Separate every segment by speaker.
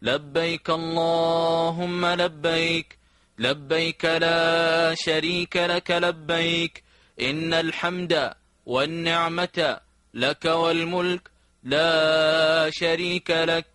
Speaker 1: لبيك اللهم لبيك لبيك لا شريك لك لبيك إن الحمد والنعمة لك والملك لا شريك لك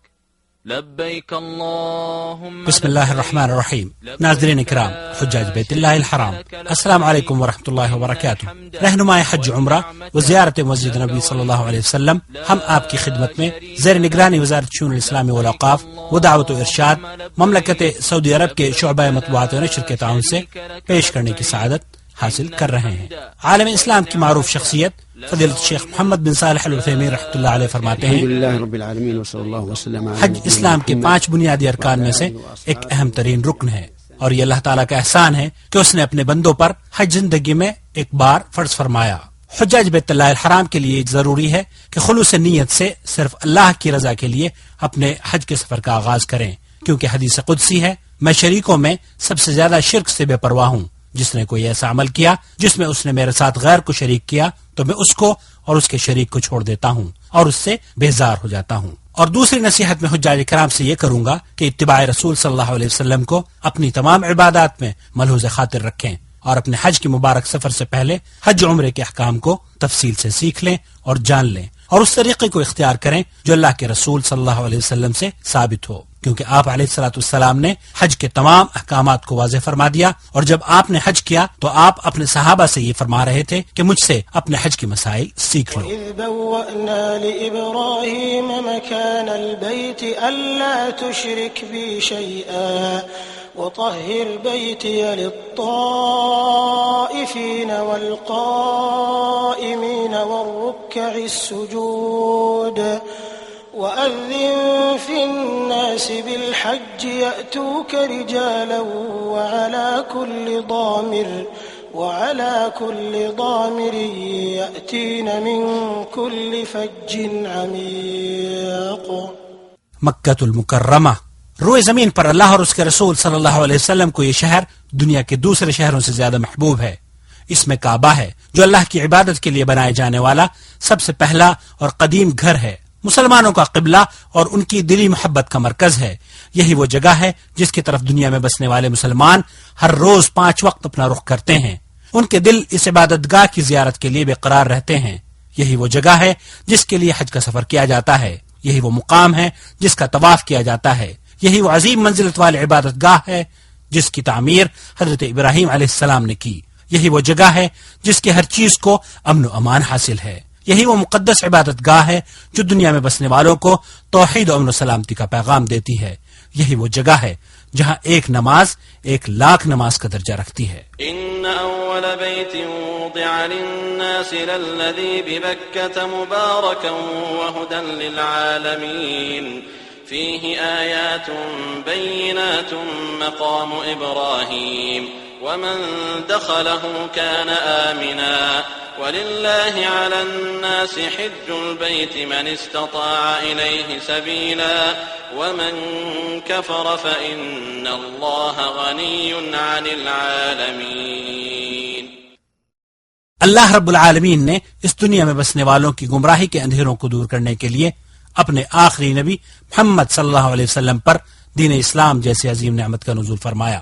Speaker 1: لبيك اللهم
Speaker 2: بسم اللہ الرحمن الرحیم. ناظرین اکرام، حجاج بیت اللہ الحرام، السلام علیکم ورحمۃ اللہ وبرکاتہ. رہنمائے حج عمرہ و زیارت مسجد نبی صلی اللہ علیہ وسلم، ہم آپ کی خدمت میں زیر نگرانی وزارت شؤون الاسلامی والاوقاف و دعوت و ارشاد مملکت سعودی عرب کے شعبہ مطبوعات و نشر کے تعاون سے پیش کرنے کی سعادت حاصل کر رہے ہیں. عالم اسلام کی معروف شخصیت فضیلت شیخ محمد بن صالح العثیمین رحمۃ اللہ علیہ فرماتے ہیں، حج اسلام کے 5 بنیادی ارکان میں سے ایک اہم ترین رکن ہے، اور یہ اللہ تعالیٰ کا احسان ہے کہ اس نے اپنے بندوں پر حج زندگی میں ایک بار فرض فرمایا. حجاج بیت اللہ الحرام کے لیے ضروری ہے کہ خلوص نیت سے صرف اللہ کی رضا کے لیے اپنے حج کے سفر کا آغاز کریں، کیونکہ حدیث قدسی ہے، میں شریکوں میں سب سے زیادہ شرک سے بے پرواہ ہوں. جس نے کوئی ایسا عمل کیا جس میں اس نے میرے ساتھ غیر کو شریک کیا تو میں اس کو اور اس کے شریک کو چھوڑ دیتا ہوں اور اس سے بیزار ہو جاتا ہوں. اور دوسری نصیحت میں حجاج کرام سے یہ کروں گا کہ اتباع رسول صلی اللہ علیہ وسلم کو اپنی تمام عبادات میں ملحوظ خاطر رکھیں، اور اپنے حج کی مبارک سفر سے پہلے حج عمرے کے احکام کو تفصیل سے سیکھ لیں اور جان لیں، اور اس طریقے کو اختیار کریں جو اللہ کے رسول صلی اللہ علیہ وسلم سے ثابت ہو، کیونکہ آپ علیہ السلام نے حج کے تمام احکامات کو واضح فرما دیا، اور جب آپ نے حج کیا تو آپ اپنے صحابہ سے یہ فرما رہے تھے کہ مجھ سے اپنے حج کے مسائل سیکھ لو.
Speaker 3: وَإِذْ بَوَّأْنَا لِإِبْرَاهِيمَ مَكَانَ الْبَيْتِ أَلَّا تُشْرِكْ بِي شَيْئًا وَطَهِّرْ بَيْتِيَ لِلطَّائِفِينَ وَالْقَائِمِينَ وَالرُّكَّعِ السُّجُودِ وَأَذِّن فِي النَّاسِ بِالْحَجِّ يَأْتُوكَ رِجَالًا وَعَلَى كُلِّ ضَامِرٍ يَأْتِينَ مِنْ كُلِّ فَجٍّ عَمِيقٍ.
Speaker 2: مکۃ المکرمہ، روئے زمین پر اللہ اور اس کے رسول صلی اللہ علیہ وسلم کو یہ شہر دنیا کے دوسرے شہروں سے زیادہ محبوب ہے. اس میں کعبہ ہے جو اللہ کی عبادت کے لیے بنائے جانے والا سب سے پہلا اور قدیم گھر ہے، مسلمانوں کا قبلہ اور ان کی دلی محبت کا مرکز ہے. یہی وہ جگہ ہے جس کی طرف دنیا میں بسنے والے مسلمان ہر روز 5 وقت اپنا رخ کرتے ہیں. ان کے دل اس عبادت گاہ کی زیارت کے لیے بے قرار رہتے ہیں. یہی وہ جگہ ہے جس کے لیے حج کا سفر کیا جاتا ہے. یہی وہ مقام ہے جس کا طواف کیا جاتا ہے. یہی وہ عظیم منزلت والی عبادت گاہ ہے جس کی تعمیر حضرت ابراہیم علیہ السلام نے کی. یہی وہ جگہ ہے جس کے ہر چیز کو امن و امان حاصل ہے. یہی وہ مقدس عبادت گاہ ہے جو دنیا میں بسنے والوں کو توحید و امن و سلامتی کا پیغام دیتی ہے. یہی وہ جگہ ہے جہاں ایک نماز 1,00,000 نماز کا درجہ رکھتی ہے.
Speaker 1: ان اول بیت وضع للناس للذی ببکۃ مبارکا وہدی للعالمین فیہ آیات بینات مقام ابراہیم ومن دخله كان آمنا ولله على الناس حج البيت من استطاع إليه سبيلا ومن كفر فإن الله غني عن العالمين.
Speaker 2: اللہ رب العالمین نے اس دنیا میں بسنے والوں کی گمراہی کے اندھیروں کو دور کرنے کے لیے اپنے آخری نبی محمد صلی اللہ علیہ وسلم پر دین اسلام جیسی عظیم نعمت کا نزول فرمایا،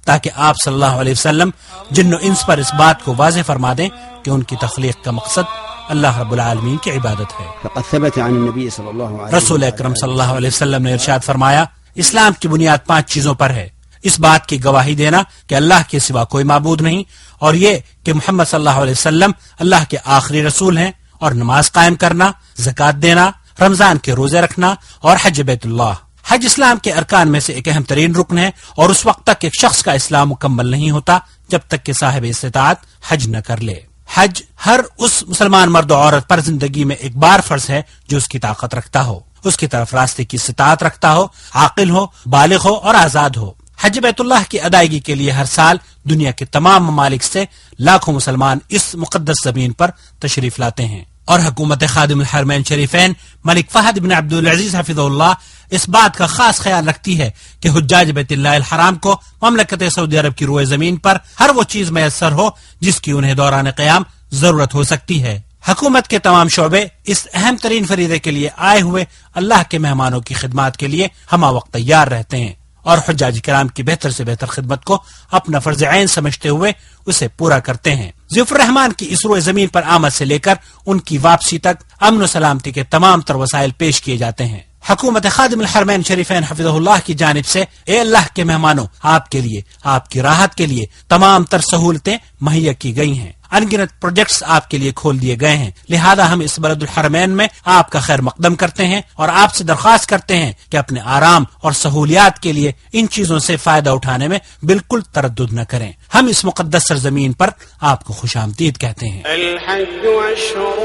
Speaker 2: تاکہ آپ صلی اللہ علیہ وسلم جن و انس پر اس بات کو واضح فرما دیں کہ ان کی تخلیق کا مقصد اللہ رب العالمین کی عبادت ہے.
Speaker 4: فقد ثبت عن النبي صلی اللہ علیہ وسلم،
Speaker 2: رسول اکرم صلی اللہ علیہ وسلم نے ارشاد فرمایا، اسلام کی بنیاد 5 چیزوں پر ہے: اس بات کی گواہی دینا کہ اللہ کے سوا کوئی معبود نہیں، اور یہ کہ محمد صلی اللہ علیہ وسلم اللہ کے آخری رسول ہیں، اور نماز قائم کرنا، زکوٰۃ دینا، رمضان کے روزے رکھنا، اور حج بیت اللہ. حج اسلام کے ارکان میں سے ایک اہم ترین رکن ہے، اور اس وقت تک ایک شخص کا اسلام مکمل نہیں ہوتا جب تک کہ صاحب استطاعت حج نہ کر لے. حج ہر اس مسلمان مرد و عورت پر زندگی میں ایک بار فرض ہے جو اس کی طاقت رکھتا ہو، اس کی طرف راستے کی استطاعت رکھتا ہو، عاقل ہو، بالغ ہو اور آزاد ہو. حج بیت اللہ کی ادائیگی کے لیے ہر سال دنیا کے تمام ممالک سے لاکھوں مسلمان اس مقدس زمین پر تشریف لاتے ہیں، اور حکومت خادم الحرمین شریفین ملک فہد بن عبدالعزیز حفظہ اللہ اس بات کا خاص خیال رکھتی ہے کہ حجاج بیت اللہ الحرام کو مملکت سعودی عرب کی روئے زمین پر ہر وہ چیز میسر ہو جس کی انہیں دوران قیام ضرورت ہو سکتی ہے. حکومت کے تمام شعبے اس اہم ترین فریضے کے لیے آئے ہوئے اللہ کے مہمانوں کی خدمات کے لیے ہمہ وقت تیار رہتے ہیں اور حجاج کرام کی بہتر سے بہتر خدمت کو اپنا فرض عین سمجھتے ہوئے اسے پورا کرتے ہیں۔ ضیوف الرحمان کی اس روئے زمین پر آمد سے لے کر ان کی واپسی تک امن و سلامتی کے تمام تر وسائل پیش کیے جاتے ہیں۔ حکومت خادم الحرمین شریفین حفظہ اللہ کی جانب سے اے اللہ کے مہمانوں، آپ کے لیے، آپ کی راحت کے لیے تمام تر سہولتیں مہیا کی گئی ہیں، ان گنت پروجیکٹس آپ کے لیے کھول دیے گئے ہیں، لہذا ہم اس بلد الحرمین میں آپ کا خیر مقدم کرتے ہیں اور آپ سے درخواست کرتے ہیں کہ اپنے آرام اور سہولیات کے لیے ان چیزوں سے فائدہ اٹھانے میں بالکل تردد نہ کریں۔ ہم اس مقدس سرزمین پر آپ کو خوش آمدید کہتے ہیں۔
Speaker 5: الحج اشہر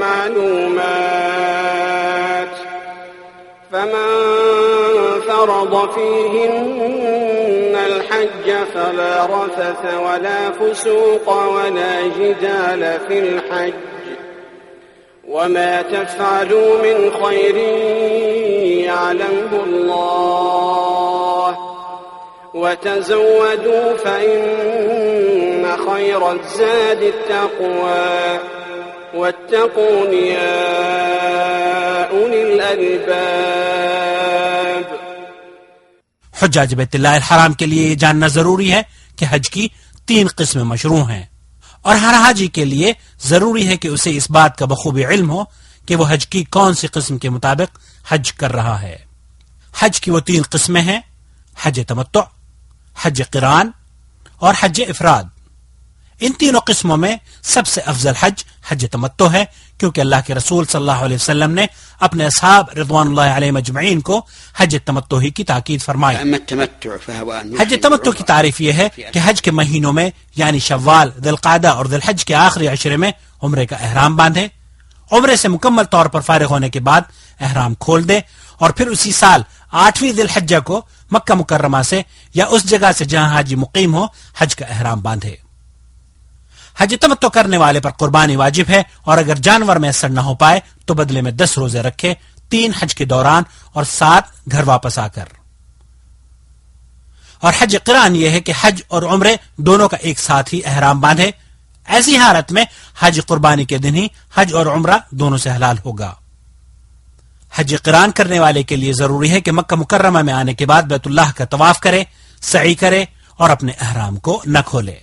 Speaker 5: معلومات فمن فرض فيهن الحج فلا رفث ولا فسوق ولا جدال في الحج وما تفعلوا من خير يعلمه الله وتزودوا فإن خير الزاد التقوى واتقون يا أولي الألباب۔
Speaker 2: حجاج بیت اللہ الحرام کے لیے یہ جاننا ضروری ہے کہ حج کی 3 قسمیں مشروع ہیں، اور ہر حاجی کے لیے ضروری ہے کہ اسے اس بات کا بخوبی علم ہو کہ وہ حج کی کون سی قسم کے مطابق حج کر رہا ہے۔ حج کی وہ 3 قسمیں ہیں: حج تمتع، حج قران اور حج افراد۔ ان تینوں قسموں میں سب سے افضل حج حج تمتع ہے، کیونکہ اللہ کے رسول صلی اللہ علیہ وسلم نے اپنے اصحاب رضوان اللہ علیہم اجمعین کو حج تمتع ہی کی تاکید فرمائی۔ حج تمتع کی تعریف یہ ہے کہ حج کے مہینوں میں یعنی شوال، ذی القعدہ اور ذی الحج کے آخری عشرے میں عمرے کا احرام باندھے، عمرے سے مکمل طور پر فارغ ہونے کے بعد احرام کھول دے اور پھر اسی سال 8ویں ذی الحجہ کو مکہ مکرمہ سے یا اس جگہ سے جہاں حاجی مقیم ہو حج کا احرام باندھے۔ حج تمتع کرنے والے پر قربانی واجب ہے، اور اگر جانور میسر نہ ہو پائے تو بدلے میں 10 روزے رکھے، 3 حج کے دوران اور 7 گھر واپس آ کر۔ اور حج قران یہ ہے کہ حج اور عمرے دونوں کا ایک ساتھ ہی احرام باندھے، ایسی حالت میں حج قربانی کے دن ہی حج اور عمرہ دونوں سے حلال ہوگا۔ حج قران کرنے والے کے لیے ضروری ہے کہ مکہ مکرمہ میں آنے کے بعد بیت اللہ کا طواف کرے، سعی کرے اور اپنے احرام کو نہ کھولے۔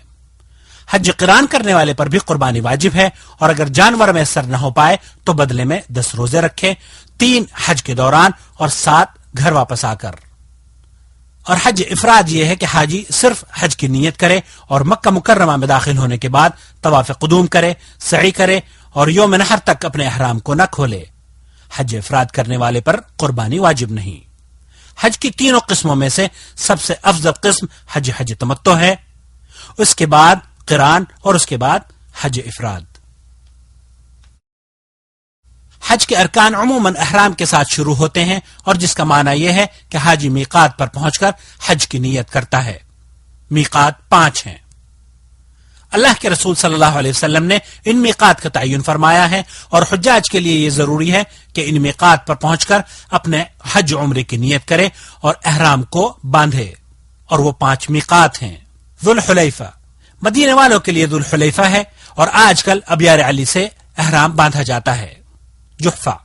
Speaker 2: حج قران کرنے والے پر بھی قربانی واجب ہے، اور اگر جانور میسر نہ ہو پائے تو بدلے میں 10 روزے رکھے، 3 حج کے دوران اور 7 گھر واپس آ کر۔ اور حج افراد یہ ہے کہ حاجی صرف حج کی نیت کرے اور مکہ مکرمہ میں داخل ہونے کے بعد طواف قدوم کرے، سعی کرے اور یوم نحر تک اپنے احرام کو نہ کھولے۔ حج افراد کرنے والے پر قربانی واجب نہیں۔ حج کی تینوں قسموں میں سے سب سے افضل قسم حج تمتع ہے، اس کے بعد قران اور اس کے بعد حج افراد۔ حج کے ارکان عموماً احرام کے ساتھ شروع ہوتے ہیں، اور جس کا معنی یہ ہے کہ حاجی میقات پر پہنچ کر حج کی نیت کرتا ہے۔ میقات 5 ہیں۔ اللہ کے رسول صلی اللہ علیہ وسلم نے ان میقات کا تعین فرمایا ہے، اور حجاج کے لیے یہ ضروری ہے کہ ان میقات پر پہنچ کر اپنے حج عمرے کی نیت کرے اور احرام کو باندھے، اور وہ 5 میقات ہیں۔ ذو الحلیفہ مدینے والوں کے لیے ذو الحلیفہ ہے، اور آج کل ابیار علی سے احرام باندھا جاتا ہے۔ جحفہ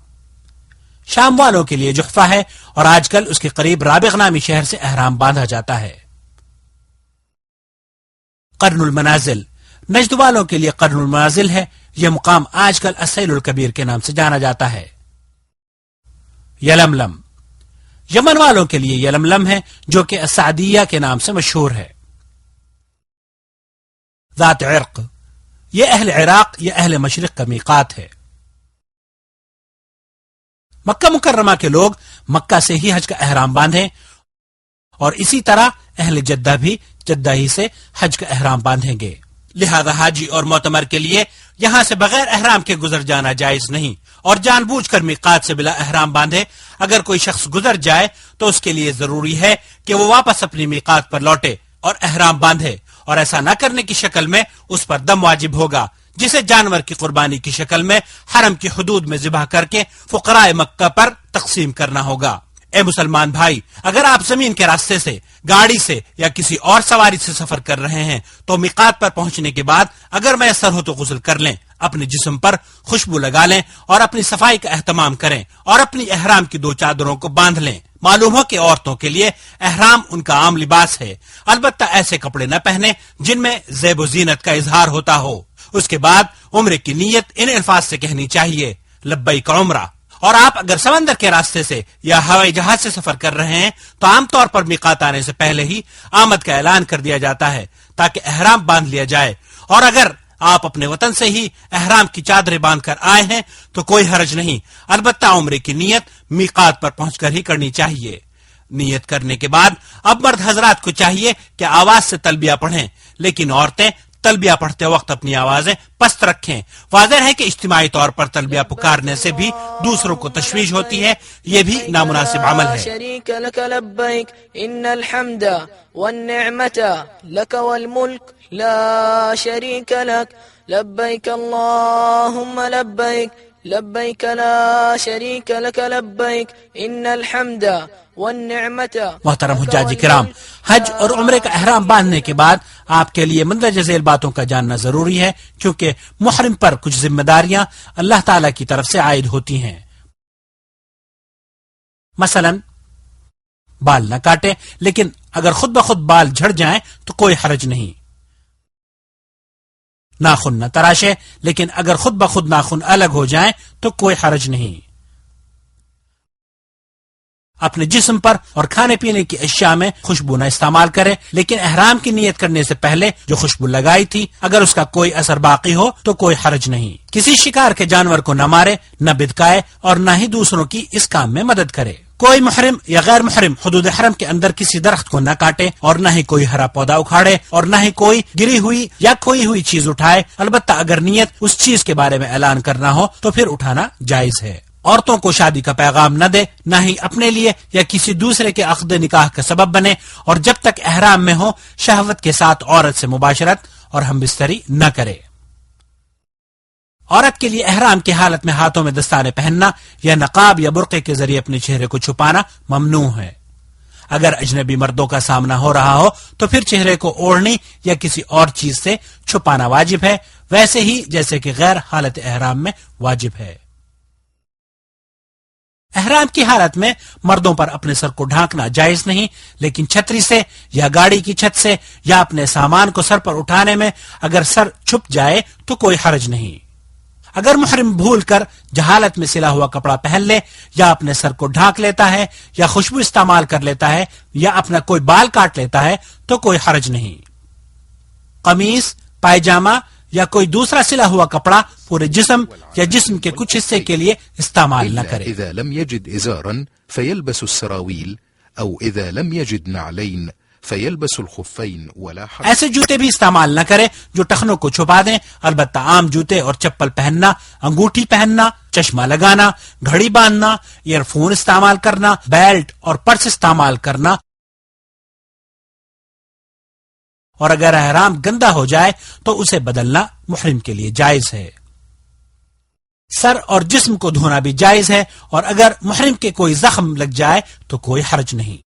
Speaker 2: شام والوں کے لیے جحفہ ہے، اور آج کل اس کے قریب رابغ نامی شہر سے احرام باندھا جاتا ہے۔ قرن المنازل نجد والوں کے لیے قرن المنازل ہے، یہ مقام آج کل السیل الکبیر کے نام سے جانا جاتا ہے۔ یلملم یمن والوں کے لیے یلملم ہے، جو کہ السعدیہ کے نام سے مشہور ہے۔ ذات عرق یہ اہل عراق یا اہل مشرق کا میقات ہے۔ مکہ مکرمہ کے لوگ مکہ سے ہی حج کا احرام باندھیں، اور اسی طرح اہل جدہ بھی جدہ ہی سے حج کا احرام باندھیں گے، لہذا حاجی اور معتمر کے لیے یہاں سے بغیر احرام کے گزر جانا جائز نہیں، اور جان بوجھ کر میقات سے بلا احرام باندھے۔ اگر کوئی شخص گزر جائے تو اس کے لیے ضروری ہے کہ وہ واپس اپنی میقات پر لوٹے اور احرام باندھے، اور ایسا نہ کرنے کی شکل میں اس پر دم واجب ہوگا، جسے جانور کی قربانی کی شکل میں حرم کی حدود میں ذبح کر کے فقراء مکہ پر تقسیم کرنا ہوگا۔ اے مسلمان بھائی، اگر آپ زمین کے راستے سے، گاڑی سے یا کسی اور سواری سے سفر کر رہے ہیں تو میقات پر پہنچنے کے بعد اگر میسر ہو تو غسل کر لیں، اپنے جسم پر خوشبو لگا لیں اور اپنی صفائی کا اہتمام کریں اور اپنی احرام کی 2 چادروں کو باندھ لیں۔ معلوم ہو کہ عورتوں کے لیے احرام ان کا عام لباس ہے، البتہ ایسے کپڑے نہ پہنے جن میں زیب و زینت کا اظہار ہوتا ہو۔ اس کے بعد عمرے کی نیت ان الفاظ سے کہنی چاہیے: لبیک عمرہ۔ اور آپ اگر سمندر کے راستے سے یا ہوائی جہاز سے سفر کر رہے ہیں تو عام طور پر میقات آنے سے پہلے ہی آمد کا اعلان کر دیا جاتا ہے تاکہ احرام باندھ لیا جائے، اور اگر آپ اپنے وطن سے ہی احرام کی چادریں باندھ کر آئے ہیں تو کوئی حرج نہیں، البتہ عمرے کی نیت میقات پر پہنچ کر ہی کرنی چاہیے۔ نیت کرنے کے بعد اب مرد حضرات کو چاہیے کہ آواز سے تلبیہ پڑھیں، لیکن عورتیں تلبیہ پڑھتے وقت اپنی آوازیں پست رکھیں۔ واضح ہے کہ اجتماعی طور پر تلبیہ پکارنے سے بھی دوسروں کو تشویش ہوتی ہے، یہ بھی نامناسب عمل ہے۔
Speaker 6: شریک لک لبیک ان الحمد والنعمت لک والملک لا شریک لک لبیک اللہم لبیک لبیک لا شریک لک لبیک ان الحمد والنعمت۔
Speaker 2: محترم حجاج کرام، حج اور عمرے کا احرام باندھنے کے بعد آپ کے لیے مندرجہ ذیل باتوں کا جاننا ضروری ہے، کیونکہ محرم پر کچھ ذمہ داریاں اللہ تعالی کی طرف سے عائد ہوتی ہیں۔ مثلا بال نہ کاٹے، لیکن اگر خود بخود بال جھڑ جائیں تو کوئی حرج نہیں۔ ناخن نہ تراشے، لیکن اگر خود بخود ناخن الگ ہو جائیں تو کوئی حرج نہیں۔ اپنے جسم پر اور کھانے پینے کی اشیاء میں خوشبو نہ استعمال کرے، لیکن احرام کی نیت کرنے سے پہلے جو خوشبو لگائی تھی اگر اس کا کوئی اثر باقی ہو تو کوئی حرج نہیں۔ کسی شکار کے جانور کو نہ مارے، نہ بدکائے اور نہ ہی دوسروں کی اس کام میں مدد کرے۔ کوئی محرم یا غیر محرم حدود حرم کے اندر کسی درخت کو نہ کاٹے اور نہ ہی کوئی ہرا پودا اکھاڑے اور نہ ہی کوئی گری ہوئی یا کھوئی ہوئی چیز اٹھائے، البتہ اگر نیت اس چیز کے بارے میں اعلان کرنا ہو تو پھر اٹھانا جائز ہے۔ عورتوں کو شادی کا پیغام نہ دے، نہ ہی اپنے لیے یا کسی دوسرے کے عقد نکاح کا سبب بنے، اور جب تک احرام میں ہو شہوت کے ساتھ عورت سے مباشرت اور ہم بستری نہ کرے۔ عورت کے لیے احرام کی حالت میں ہاتھوں میں دستانے پہننا یا نقاب یا برقعے کے ذریعے اپنے چہرے کو چھپانا ممنوع ہے۔ اگر اجنبی مردوں کا سامنا ہو رہا ہو تو پھر چہرے کو اوڑھنی یا کسی اور چیز سے چھپانا واجب ہے، ویسے ہی جیسے کہ غیر حالت احرام میں واجب ہے۔ احرام کی حالت میں مردوں پر اپنے سر کو ڈھانکنا جائز نہیں، لیکن چھتری سے یا گاڑی کی چھت سے یا اپنے سامان کو سر پر اٹھانے میں اگر سر چھپ جائے تو کوئی حرج نہیں۔ اگر محرم بھول کر جہالت میں سلا ہوا کپڑا پہن لے یا اپنے سر کو ڈھانک لیتا ہے یا خوشبو استعمال کر لیتا ہے یا اپنا کوئی بال کاٹ لیتا ہے تو کوئی حرج نہیں۔ قمیص، پائجامہ یا کوئی دوسرا سلا ہوا کپڑا پورے جسم یا جسم کے کچھ حصے کے لیے استعمال نہ کرے۔
Speaker 7: إذا لم يجد إزارا فيلبس السراويل أو إذا لم يجد نعلين فيلبس الخفين ولا حرج۔
Speaker 2: ایسے جوتے بھی استعمال نہ کرے جو ٹخنوں کو چھپا دیں، البتہ عام جوتے اور چپل پہننا، انگوٹھی پہننا، چشمہ لگانا، گھڑی باندھنا، ایئر فون استعمال کرنا، بیلٹ اور پرس استعمال کرنا، اور اگر احرام گندا ہو جائے تو اسے بدلنا محرم کے لیے جائز ہے۔ سر اور جسم کو دھونا بھی جائز ہے، اور اگر محرم کے کوئی زخم لگ جائے تو کوئی حرج نہیں۔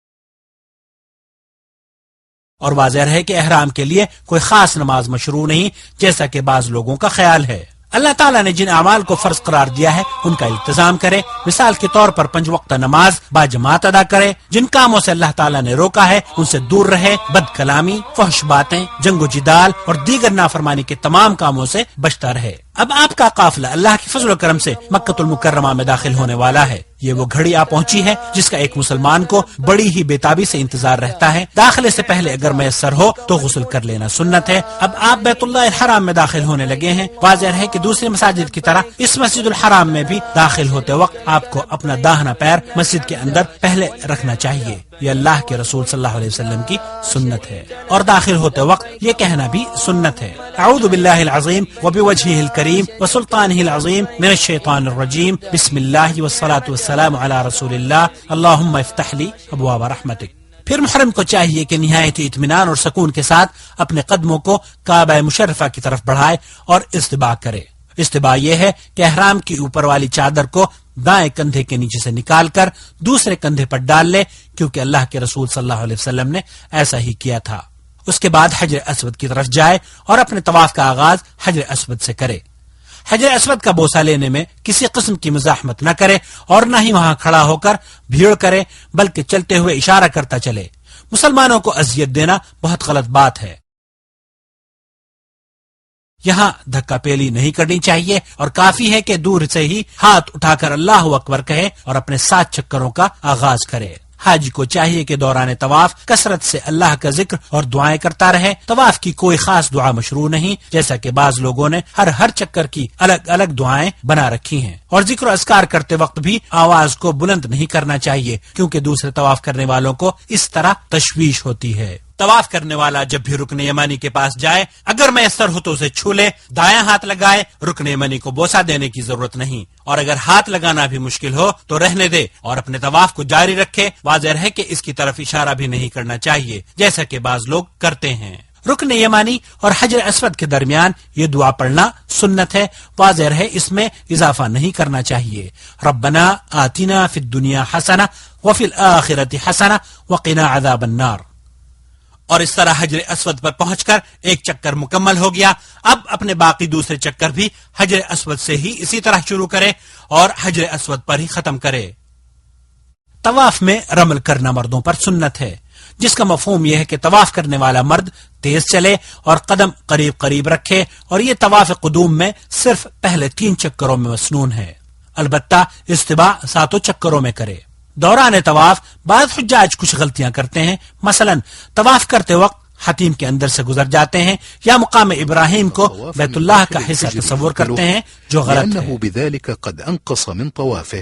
Speaker 2: اور واضح ہے کہ احرام کے لیے کوئی خاص نماز مشروع نہیں، جیسا کہ بعض لوگوں کا خیال ہے۔ اللہ تعالیٰ نے جن اعمال کو فرض قرار دیا ہے ان کا التزام کرے، مثال کے طور پر 5 وقت نماز با جماعت ادا کرے، جن کاموں سے اللہ تعالیٰ نے روکا ہے ان سے دور رہے، بد کلامی، فحش باتیں، جنگ و جدال اور دیگر نافرمانی کے تمام کاموں سے بچتا رہے۔ اب آپ کا قافلہ اللہ کی فضل و کرم سے مکہ المکرمہ میں داخل ہونے والا ہے۔ یہ وہ گھڑی آ پہنچی ہے جس کا ایک مسلمان کو بڑی ہی بےتابی سے انتظار رہتا ہے۔ داخلے سے پہلے اگر میسر ہو تو غسل کر لینا سنت ہے۔ اب آپ بیت اللہ الحرام میں داخل ہونے لگے ہیں۔ واضح ہے کہ دوسری مساجد کی طرح اس مسجد الحرام میں بھی داخل ہوتے وقت آپ کو اپنا داہنا پیر مسجد کے اندر پہلے رکھنا چاہیے۔ یہ اللہ کے رسول صلی اللہ علیہ وسلم کی سنت ہے، اور داخل ہوتے وقت یہ کہنا بھی سنت ہے: اعوذ باللہ العظیم وبوجہہ الکریم وسلطانہ العظیم من الشیطان الرجیم، بسم اللہ والصلاة والسلام علی رسول اللہ، اللہم افتح لی ابواب رحمتک۔ پھر محرم کو چاہیے کہ نہایت اطمینان اور سکون کے ساتھ اپنے قدموں کو کعبہ مشرفہ کی طرف بڑھائے اور استباع کرے۔ استباع یہ ہے کہ احرام کی اوپر والی چادر کو دائیں کندھے کے نیچے سے نکال کر دوسرے کندھے پر ڈال لے، کیونکہ اللہ کے رسول صلی اللہ علیہ وسلم نے ایسا ہی کیا تھا۔ اس کے بعد حجر اسود کی طرف جائے اور اپنے طواف کا آغاز حجر اسود سے کرے۔ حجر اسود کا بوسہ لینے میں کسی قسم کی مزاحمت نہ کرے اور نہ ہی وہاں کھڑا ہو کر بھیڑ کرے، بلکہ چلتے ہوئے اشارہ کرتا چلے۔ مسلمانوں کو اذیت دینا بہت غلط بات ہے۔ یہاں دھکا پیلی نہیں کرنی چاہیے اور کافی ہے کہ دور سے ہی ہاتھ اٹھا کر اللہ اکبر کہے اور اپنے 7 چکروں کا آغاز کرے۔ حاجی کو چاہیے کہ دوران طواف کثرت سے اللہ کا ذکر اور دعائیں کرتا رہے۔ طواف کی کوئی خاص دعا مشروع نہیں، جیسا کہ بعض لوگوں نے ہر چکر کی الگ الگ دعائیں بنا رکھی ہیں۔ اور ذکر و اذکار کرتے وقت بھی آواز کو بلند نہیں کرنا چاہیے، کیونکہ دوسرے طواف کرنے والوں کو اس طرح تشویش ہوتی ہے۔ طواف کرنے والا جب بھی رکن یمانی کے پاس جائے، اگر میسر ہو تو اسے چھو لے، دایاں ہاتھ لگائے، رکن یمانی کو بوسہ دینے کی ضرورت نہیں، اور اگر ہاتھ لگانا بھی مشکل ہو تو رہنے دے اور اپنے طواف کو جاری رکھے۔ واضح ہے کہ اس کی طرف اشارہ بھی نہیں کرنا چاہیے، جیسا کہ بعض لوگ کرتے ہیں۔ رکن یمانی اور حجر اسود کے درمیان یہ دعا پڑھنا سنت ہے، واضح ہے اس میں اضافہ نہیں کرنا چاہیے۔ ربنا آتنا فی الدنیا حسنہ وفی الآخرۃ حسنہ وقنا عذاب النار۔ اور اس طرح حجر اسود پر پہنچ کر ایک چکر مکمل ہو گیا۔ اب اپنے باقی دوسرے چکر بھی حجر اسود سے ہی اسی طرح شروع کرے اور حجر اسود پر ہی ختم کرے۔ طواف میں رمل کرنا مردوں پر سنت ہے، جس کا مفہوم یہ ہے کہ طواف کرنے والا مرد تیز چلے اور قدم قریب قریب رکھے، اور یہ طواف قدوم میں صرف پہلے 3 چکروں میں مسنون ہے۔ البتہ استباع 7 چکروں میں کرے۔ دوران طواف بعض حجاج کچھ غلطیاں کرتے ہیں، مثلا طواف کرتے وقت حتیم کے اندر سے گزر جاتے ہیں یا مقام ابراہیم کو بیت اللہ کا حصہ تصور کرتے ہیں، جو غلط ہے۔
Speaker 7: بذلك قد انقص من طوافه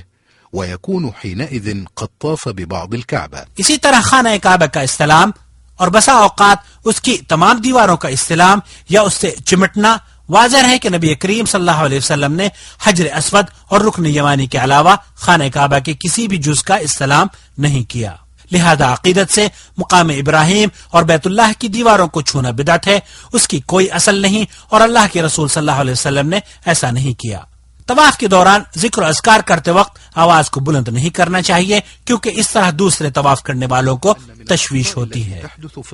Speaker 7: ويكون حينئذ قد طاف ببعض الكعبة۔
Speaker 2: اسی طرح خانہ کعبہ کا استلام اور بسا اوقات اس کی تمام دیواروں کا استلام یا اس سے چمٹنا، واضح ہے کہ نبی کریم صلی اللہ علیہ وسلم نے حجر اسود اور رکن یمانی کے علاوہ خانہ کعبہ کے کسی بھی جز کا استلام نہیں کیا۔ لہذا عقیدت سے مقام ابراہیم اور بیت اللہ کی دیواروں کو چھونا بدعت ہے، اس کی کوئی اصل نہیں، اور اللہ کے رسول صلی اللہ علیہ وسلم نے ایسا نہیں کیا۔ طواف کے دوران ذکر و اذکار کرتے وقت آواز کو بلند نہیں کرنا چاہیے، کیونکہ اس طرح دوسرے طواف کرنے والوں کو تشویش ہوتی ہے۔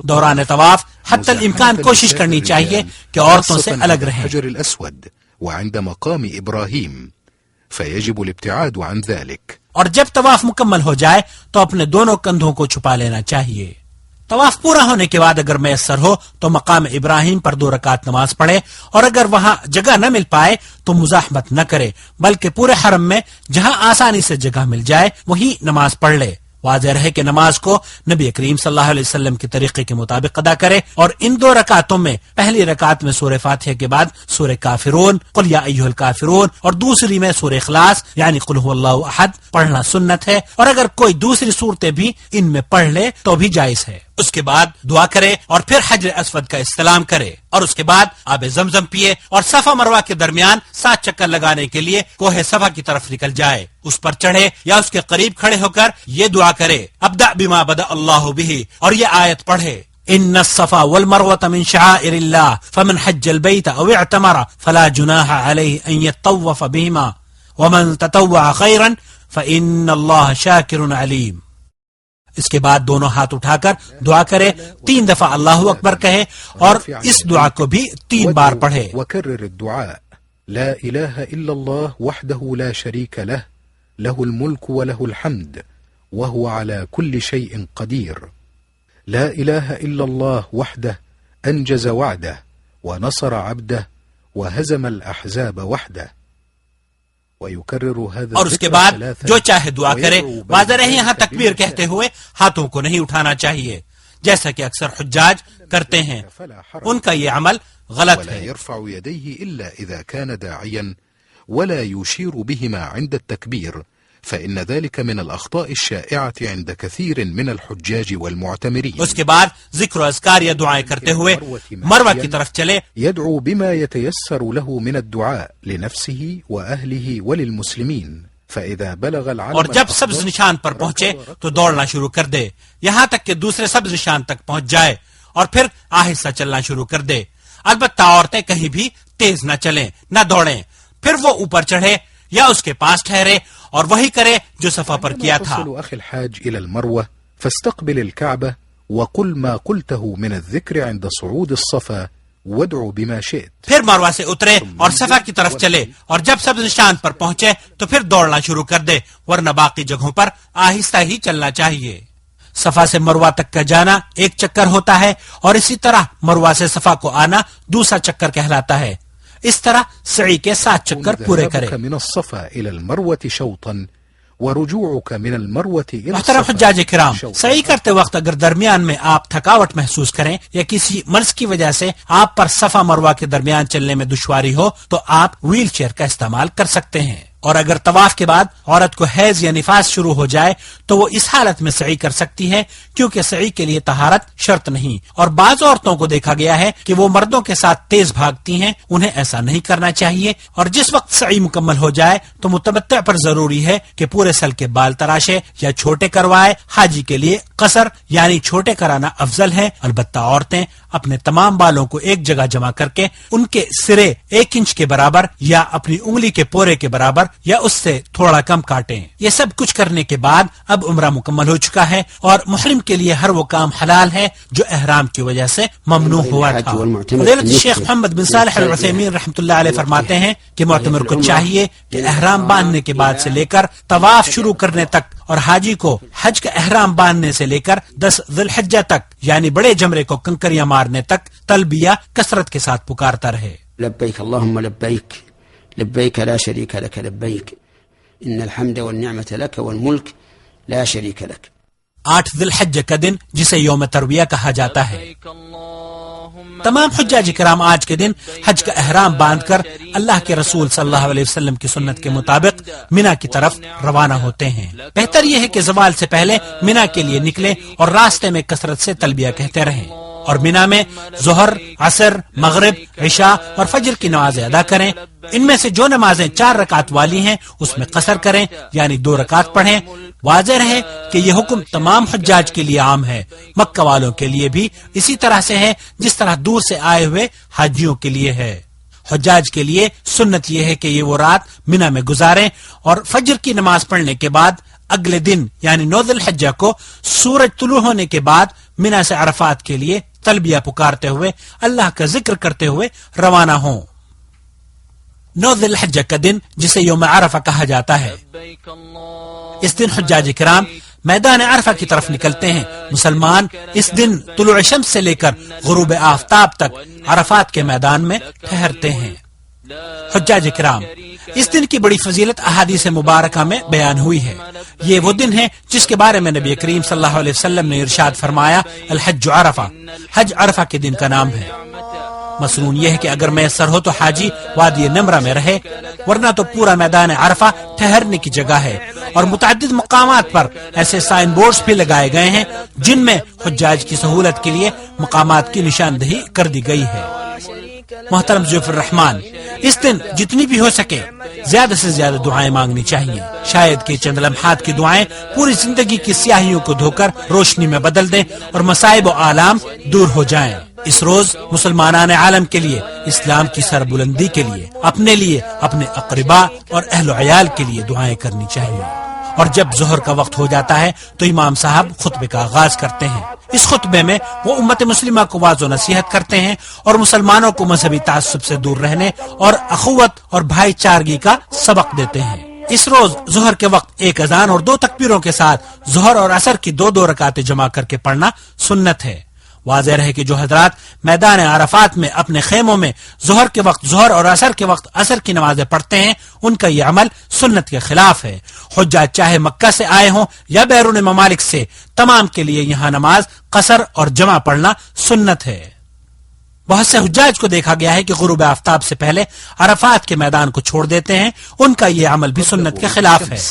Speaker 2: دوران طواف حتی الامکان کوشش کرنی چاہیے کہ عورتوں سے الگ رہیں۔
Speaker 7: حجر الاسود وعند مقام ابراہیم فيجب الابتعاد عن ذلك۔
Speaker 2: اور جب طواف مکمل ہو جائے تو اپنے دونوں کندھوں کو چھپا لینا چاہیے۔ طواف پورا ہونے کے بعد اگر میسر ہو تو مقام ابراہیم پر 2 رکعت نماز پڑھے، اور اگر وہاں جگہ نہ مل پائے تو مزاحمت نہ کرے، بلکہ پورے حرم میں جہاں آسانی سے جگہ مل جائے وہیں نماز پڑھ لے۔ واضح رہے کہ نماز کو نبی کریم صلی اللہ علیہ وسلم کے طریقے کے مطابق ادا کرے، اور ان 2 رکعتوں میں پہلی رکعت میں سورہ فاتحہ کے بعد سورہ کافرون قل یا ایھا الکافرون اور دوسری میں سورہ اخلاص یعنی قل ھو اللہ احد پڑھنا سنت ہے، اور اگر کوئی دوسری صورتیں بھی ان میں پڑھ لے تو بھی جائز ہے۔ اس کے بعد دعا کرے اور پھر حجر اسود کا استلام کرے، اور اس کے بعد آب زمزم پیے اور صفا مروہ کے درمیان 7 چکر لگانے کے لیے کوہ صفا کی طرف نکل جائے، اس پر چڑھے یا اس کے قریب کھڑے ہو کر یہ دعا کرے ابدأ بما بدأ اللہ به، اور یہ آیت پڑھے ان الصفا والمروة من شعائر الله فمن حج البيت او اعتمر فلا جناح عليه ان يطوف بهما ومن تطوع خيرا فان الله شاكر عليم۔ اس کے بعد دونوں ہاتھ اٹھا کر دعا کرے، 3 دفعہ اللہ اکبر کہے اور اس دعا کو بھی 3 بار پڑھے۔
Speaker 7: وكرر الدعاء لا اله الا الله وحده لا شريك له له الملك وله الحمد وهو على كل شيء قدير لا اله الا الله وحده انجز وعده ونصر عبده وهزم الاحزاب وحده۔
Speaker 2: اور اس کے بعد جو چاہے دعا کرے، واضح رہے یہاں تکبیر کہتے ہوئے ہاتھوں کو نہیں اٹھانا چاہیے، جیسا کہ اکثر حجاج کرتے ہیں، ان کا یہ عمل غلط
Speaker 7: ولا
Speaker 2: ہے۔
Speaker 7: يرفع يديه إلا إذا كان داعيا ولا يشير بهما عند التكبير، فإن ذلك من الأخطاء الشائعة عند كثير من الحجاج والمعتمرين۔
Speaker 2: اس کے بعد ذکر و اذکار یا دعائیں کرتے ہوئے مروہ کی طرف چلے،
Speaker 7: يدعو بما يتيسر له من الدعاء لنفسه وأهله وللمسلمين، فإذا بلغ العلم
Speaker 2: اور جب سبز نشان پر پہنچے تو دوڑنا شروع کر دے یہاں تک کہ دوسرے سبز نشان تک پہنچ جائے، اور پھر آہستہ چلنا شروع کر دے۔ البتہ عورتیں کہیں بھی تیز نہ چلیں نہ دوڑیں، پھر وہ اوپر چڑھے یا اس کے پاس ٹھہرے اور وہی کرے جو صفا پر کیا تھا.
Speaker 7: تصل أخي الحاج إلى المروة فاستقبل الكعبة وقل ما قلته من الذكر عند صعود الصفا وادعو بما شئت.
Speaker 2: پھر مروہ سے اترے اور صفا کی طرف چلے اور جب سبز نشان پر پہنچے تو پھر دوڑنا شروع کر دے، ورنہ باقی جگہوں پر آہستہ ہی چلنا چاہیے. صفا سے مروہ تک کا جانا ایک چکر ہوتا ہے اور اسی طرح مروہ سے صفا کو آنا دوسرا چکر کہلاتا ہے. اس طرح سعی کے 7 چکر پورے کرے.
Speaker 7: من الصفا إلى المروة شوطا ورجوعك من المروة إلى
Speaker 2: محترم حجاج کرام، سعی کرتے وقت اگر درمیان میں آپ تھکاوٹ محسوس کریں یا کسی مرض کی وجہ سے آپ پر صفا مروہ کے درمیان چلنے میں دشواری ہو تو آپ ویل چیئر کا استعمال کر سکتے ہیں. اور اگر طواف کے بعد عورت کو حیض یا نفاس شروع ہو جائے تو وہ اس حالت میں سعی کر سکتی ہے، کیونکہ سعی کے لیے طہارت شرط نہیں. اور بعض عورتوں کو دیکھا گیا ہے کہ وہ مردوں کے ساتھ تیز بھاگتی ہیں، انہیں ایسا نہیں کرنا چاہیے. اور جس وقت سعی مکمل ہو جائے تو متمتع پر ضروری ہے کہ پورے سل کے بال تراشے یا چھوٹے کروائے. حاجی کے لیے قصر یعنی چھوٹے کرانا افضل ہے. البتہ عورتیں اپنے تمام بالوں کو ایک جگہ جمع کر کے ان کے سرے 1 انچ کے برابر یا اپنی انگلی کے پورے کے برابر یا اس سے تھوڑا کم کاٹیں. یہ سب کچھ کرنے کے بعد اب عمرہ مکمل ہو چکا ہے اور محرم کے لیے ہر وہ کام حلال ہے جو احرام کی وجہ سے ممنوع ہوا تھا. فضیلت شیخ محمد بن صالح العثیمین رحمۃ اللہ علیہ فرماتے ہیں کہ معتمر کو چاہیے کہ احرام باندھنے کے بعد سے لے کر طواف شروع کرنے تک اور حاجی کو حج کا احرام باندھنے سے لے کر 10 ذی الحجہ تک یعنی بڑے جمرے کو کنکریاں مارنے تک تلبیہ کثرت کے ساتھ پکارتا رہے.
Speaker 4: لبیک اللہم لبیک لبیک لا شریک لک لبیک ان الحمد والنعمت لک والملک لا شریک لک.
Speaker 2: 8 ذی الحجہ کا دن جسے یوم ترویہ کہا جاتا ہے. تمام حجاج کرام آج کے دن حج کا احرام باندھ کر اللہ کے رسول صلی اللہ علیہ وسلم کی سنت کے مطابق منا کی طرف روانہ ہوتے ہیں. بہتر یہ ہے کہ زوال سے پہلے منا کے لیے نکلیں اور راستے میں کثرت سے تلبیہ کہتے رہیں اور منا میں ظہر، عصر، مغرب، عشاء اور فجر کی نمازیں ادا کریں. ان میں سے جو نمازیں 4 رکعت والی ہیں اس میں قصر کریں یعنی 2 رکعت پڑھیں. واضح رہے کہ یہ حکم تمام حجاج کے لیے عام ہے، مکہ والوں کے لیے بھی اسی طرح سے ہے جس طرح دور سے آئے ہوئے حاجیوں کے لیے ہے. حجاج کے لیے سنت یہ ہے کہ یہ وہ رات منا میں گزاریں اور فجر کی نماز پڑھنے کے بعد اگلے دن یعنی 9 ذی الحجہ کو سورج طلوع ہونے کے بعد منا سے عرفات کے لیے تلبیہ پکارتے ہوئے اللہ کا ذکر کرتے ہوئے روانہ ہوں. 9 ذی الحجہ کا دن جسے یوم عرفہ کہا جاتا ہے، اس دن حجاج کرام میدان عرفہ کی طرف نکلتے ہیں. مسلمان اس دن طلوع شمس سے لے کر غروب آفتاب تک عرفات کے میدان میں ٹھہرتے ہیں. حجاج کرام، اس دن کی بڑی فضیلت احادیث مبارکہ میں بیان ہوئی ہے. یہ وہ دن ہے جس کے بارے میں نبی کریم صلی اللہ علیہ وسلم نے ارشاد فرمایا، الحج عرفہ، حج عرفہ کے دن کا نام ہے. مسنون یہ ہے کہ اگر میسر ہو تو حاجی وادی نمرہ میں رہے، ورنہ تو پورا میدان عرفہ ٹھہرنے کی جگہ ہے اور متعدد مقامات پر ایسے سائن بورڈز بھی لگائے گئے ہیں جن میں حجاج کی سہولت کے لیے مقامات کی نشاندہی کر دی گئی ہے. محترم ضیوف الرحمان، اس دن جتنی بھی ہو سکے زیادہ سے زیادہ دعائیں مانگنی چاہیے. شاید کہ چند لمحات کی دعائیں پوری زندگی کی سیاہیوں کو دھو کر روشنی میں بدل دیں اور مصائب و آلام دور ہو جائیں. اس روز مسلمانان عالم کے لیے، اسلام کی سربلندی کے لیے، اپنے لیے، اپنے اقربا اور اہل و عیال کے لیے دعائیں کرنی چاہیے. اور جب ظہر کا وقت ہو جاتا ہے تو امام صاحب خطبے کا آغاز کرتے ہیں. اس خطبے میں وہ امت مسلمہ کو واعظ و نصیحت کرتے ہیں اور مسلمانوں کو مذہبی تعصب سے دور رہنے اور اخوت اور بھائی چارگی کا سبق دیتے ہیں. اس روز ظہر کے وقت 1 اذان اور 2 تکبیروں کے ساتھ ظہر اور عصر کی 2 رکعتیں جمع کر کے پڑھنا سنت ہے. واضح رہے کہ جو حضرات میدان عرفات میں اپنے خیموں میں ظہر کے وقت ظہر اور عصر کے وقت عصر کی نمازیں پڑھتے ہیں ان کا یہ عمل سنت کے خلاف ہے. حجاج چاہے مکہ سے آئے ہوں یا بیرون ممالک سے، تمام کے لیے یہاں نماز قصر اور جمع پڑھنا سنت ہے. بہت سے حجاج کو دیکھا گیا ہے کہ غروب آفتاب سے پہلے عرفات کے میدان کو چھوڑ دیتے ہیں، ان کا یہ عمل بھی سنت کے خلاف ہے.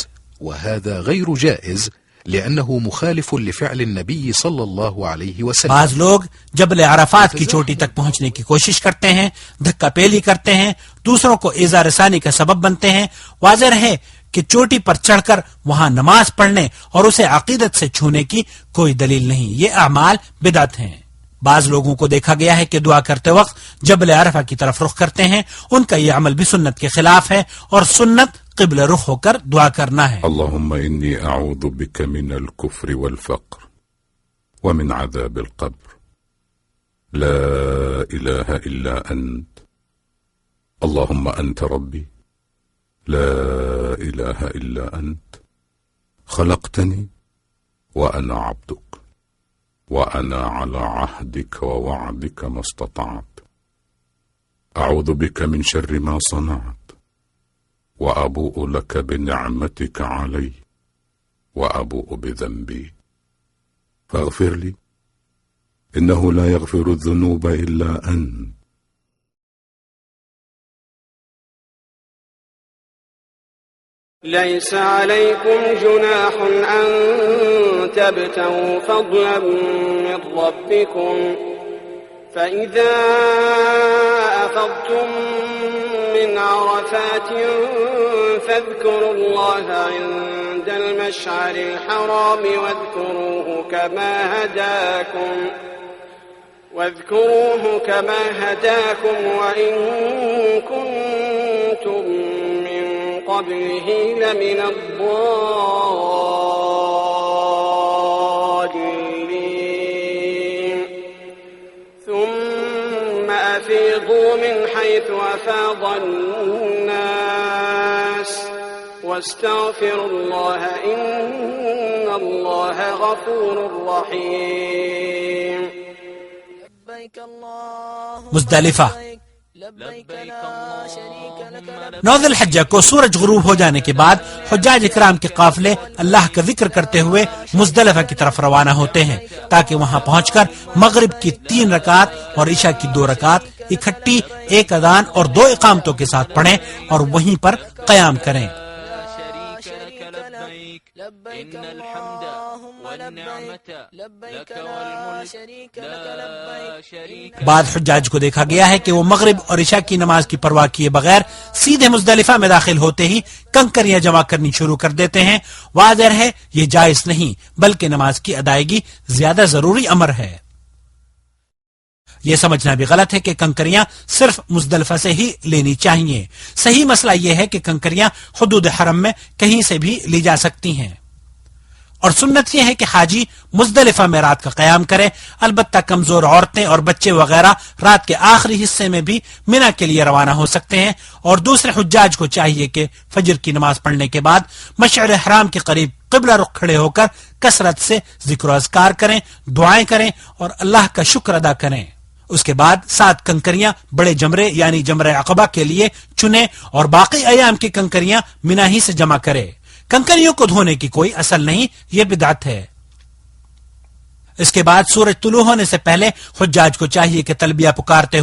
Speaker 7: وهذا غير جائز لأنه مخالف لفعل النبي صلى الله عليه وسلم.
Speaker 2: بعض لوگ جبل عرفات کی چوٹی تک پہنچنے کی کوشش کرتے ہیں، دھکا پیلی کرتے ہیں، دوسروں کو ایذا رسانی کا سبب بنتے ہیں. واضح رہے کہ چوٹی پر چڑھ کر وہاں نماز پڑھنے اور اسے عقیدت سے چھونے کی کوئی دلیل نہیں. یہ اعمال بدعت ہیں. بعض لوگوں کو دیکھا گیا ہے کہ دعا کرتے وقت جبل عرفہ کی طرف رخ کرتے ہیں. ان کا یہ عمل بھی سنت کے خلاف ہے اور سنت قبل رخ ہو کر دعا کرنا ہے.
Speaker 8: اللهم إني أعوذ بك من الكفر والفقر ومن عذاب القبر لا إله إلا أنت اللهم أنت ربي لا إله إلا أنت خلقتني وأنا عبدك وأنا على عهدك ووعدك ما استطعت أعوذ بك من شر ما صنعت وأبوء لك بنعمتك علي وأبوء بذنبي فاغفر لي إنه لا يغفر الذنوب إلا أنت
Speaker 5: ليس عليكم جناح أن تبتغوا فضلا من ربكم فإذا أفضتم من عرفات فاذكروا الله عند المشعر الحرام واذكروه كما هداكم وإن كنتم من قبله لمن الضالين ثم أفيضوا من حيث أفاض الناس واستغفروا الله إن الله غفور رحيم.
Speaker 2: مزدلفہ. 9 ذی الحجہ کو سورج غروب ہو جانے کے بعد حجاج اکرام کے قافلے اللہ کا ذکر کرتے ہوئے مزدلفہ کی طرف روانہ ہوتے ہیں تاکہ وہاں پہنچ کر مغرب کی 3 رکعت اور عشاء کی 2 رکعت اکٹھی 1 اذان اور 2 اقامتوں کے ساتھ پڑھیں اور وہیں پر قیام کریں.
Speaker 1: إن الحمد والنعمة لك والملك لا شريك لك.
Speaker 2: بعض حجاج کو دیکھا گیا ہے کہ وہ مغرب اور عشاء کی نماز کی پرواہ کیے بغیر سیدھے مزدلفہ میں داخل ہوتے ہی کنکریاں جمع کرنی شروع کر دیتے ہیں. واضح ہے یہ جائز نہیں بلکہ نماز کی ادائیگی زیادہ ضروری امر ہے. یہ سمجھنا بھی غلط ہے کہ کنکریاں صرف مزدلفہ سے ہی لینی چاہیے. صحیح مسئلہ یہ ہے کہ کنکریاں حدود حرم میں کہیں سے بھی لی جا سکتی ہیں اور سنت یہ ہے کہ حاجی مزدلفہ میں رات کا قیام کرے. البتہ کمزور عورتیں اور بچے وغیرہ رات کے آخری حصے میں بھی منا کے لیے روانہ ہو سکتے ہیں اور دوسرے حجاج کو چاہیے کہ فجر کی نماز پڑھنے کے بعد مشعر حرام کے قریب قبلہ رخ کھڑے ہو کر کثرت سے ذکر و اذکار کریں، دعائیں کریں اور اللہ کا شکر ادا کریں. اس کے بعد 7 کنکریاں بڑے جمرے یعنی جمرہ عقبہ کے لیے چنے اور باقی ایام کی کنکریاں منا ہی سے جمع کرے. کنکریوں کو دھونے کی کوئی اصل نہیں، یہ بدعت ہے. اس کے بعد سورج طلوع ہونے سے پہلے حجاج کو چاہیے کہ تلبیہ پکارتے